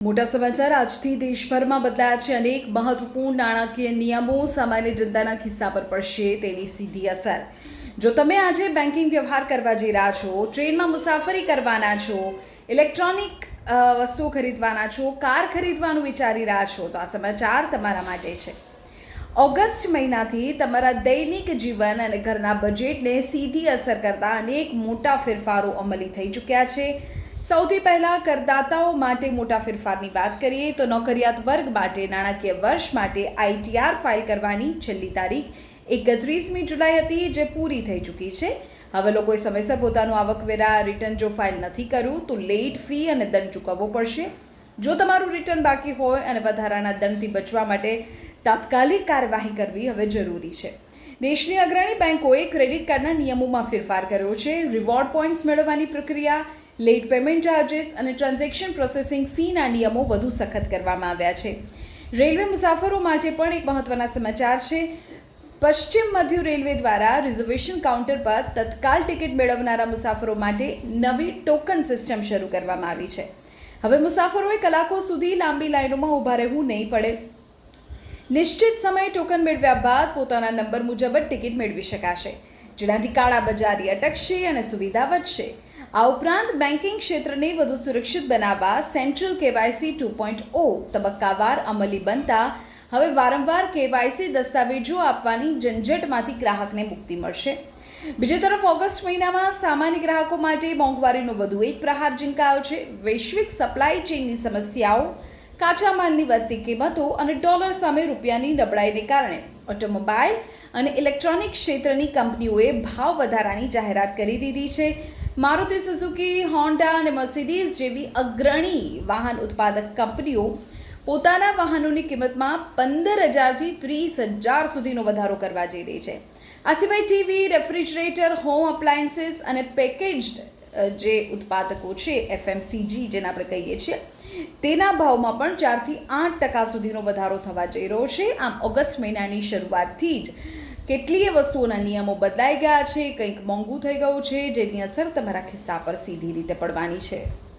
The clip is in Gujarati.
મોટા સમાચાર આજથી દેશભરમાં બદલાયા છે. અનેક મહત્વપૂર્ણ નાણાકીય નિયમો સામાન્ય જનતાના ખિસ્સા પર પડશે તેની સીધી અસર. જો તમે આજે બેન્કિંગ વ્યવહાર કરવા જઈ રહ્યા છો, ટ્રેનમાં મુસાફરી કરવાના છો, ઇલેક્ટ્રોનિક વસ્તુઓ ખરીદવાના છો, કાર ખરીદવાનું વિચારી રહ્યા છો, તો આ સમાચાર તમારા માટે છે. ઓગસ્ટ મહિનાથી તમારા દૈનિક જીવન અને ઘરના બજેટને સીધી અસર કરતા અનેક મોટા ફેરફારો અમલી થઈ ચૂક્યા છે. સૌથી પહેલાં કરદાતાઓ માટે મોટા ફેરફારની વાત કરીએ તો નોકરિયાત વર્ગ માટે નાણાકીય વર્ષ માટે ITR ફાઇલ કરવાની છેલ્લી તારીખ 31મી જુલાઈ હતી, જે પૂરી થઈ ચૂકી છે. હવે લોકોએ સમયસર પોતાનું આવકવેરા રિટર્ન જો ફાઇલ નથી કર્યું તો લેટ ફી અને દંડ ચૂકવવો પડશે. જો તમારું રિટર્ન બાકી હોય અને વધારાના દંડથી બચવા માટે તાત્કાલિક કાર્યવાહી કરવી હવે જરૂરી છે. દેશની અગ્રણી બેંકોએ ક્રેડિટ કાર્ડના નિયમોમાં ફેરફાર કર્યો છે. રિવોર્ડ પોઈન્ટ્સ મેળવવાની પ્રક્રિયા, લેટ પેમેન્ટ ચાર્જીસ અને ટ્રાન્ઝેક્શન પ્રોસેસિંગ ફીના નિયમો વધુ સખત કરવામાં આવ્યા છે. રેલવે મુસાફરો માટે પણ એક મહત્વના સમાચાર છે. પશ્ચિમ મધ્ય રેલવે દ્વારા રિઝર્વેશન કાઉન્ટર પર તત્કાલ ટિકિટ મેળવનારા મુસાફરો માટે નવી ટોકન સિસ્ટમ શરૂ કરવામાં આવી છે. હવે મુસાફરોએ કલાકો સુધી લાંબી લાઈનોમાં ઊભા રહેવું નહીં પડે. નિશ્ચિત સમયે ટોકન મેળવ્યા બાદ પોતાના નંબર મુજબ જ ટિકિટ મેળવી શકાશે, જેનાથી કાળાબજારી અટકશે અને સુવિધા વધશે. આ ઉપરાંત બેન્કિંગ ક્ષેત્રને વધુ સુરક્ષિત બનાવવા સેન્ટ્રલ KYC 2.0 તબક્કાવાર અમલી બનતા હવે વારંવાર KYC દસ્તાવેજો આપવાની ઝંઝટમાંથી ગ્રાહકને મુક્તિ મળશે. બીજી તરફ ઓગસ્ટ મહિનામાં સામાન્ય ગ્રાહકો માટે મોંઘવારીનો વધુ એક પ્રહાર ઝીંકાયો છે. વૈશ્વિક સપ્લાય ચેઇનની સમસ્યાઓ, કાચા માલની વધતી કિંમતો અને ડોલર સામે રૂપિયાની નબળાઈને કારણે ઓટોમોબાઈલ અને ઇલેક્ટ્રોનિક ક્ષેત્રની કંપનીઓએ ભાવ વધારાની જાહેરાત કરી દીધી છે. મારુતિ સુઝુકી, હોન્ડા અને મર્સિડીઝ જેવી અગ્રણી વાહન ઉત્પાદક કંપનીઓ પોતાના વાહનોની કિંમતમાં 15,000થી 30,000 સુધીનો વધારો કરવા જઈ રહી છે. આ સિવાય ટીવી, રેફ્રિજરેટર, હોમ અપ્લાયન્સીસ અને પેકેજ્ડ જે ઉત્પાદકો છે FMCG જેને આપણે કહીએ છીએ, તેના ભાવમાં પણ 4-8% સુધીનો વધારો થવા જઈ રહ્યો છે. આમ ઓગસ્ટ મહિનાની શરૂઆતથી જ કેટલીય વસ્તુઓના નિયમો બદલાઈ ગયા છે, કંઈક મોંઘું થઈ ગયું છે, જેની અસર તમારા ખિસ્સા પર સીધી રીતે પડવાની છે.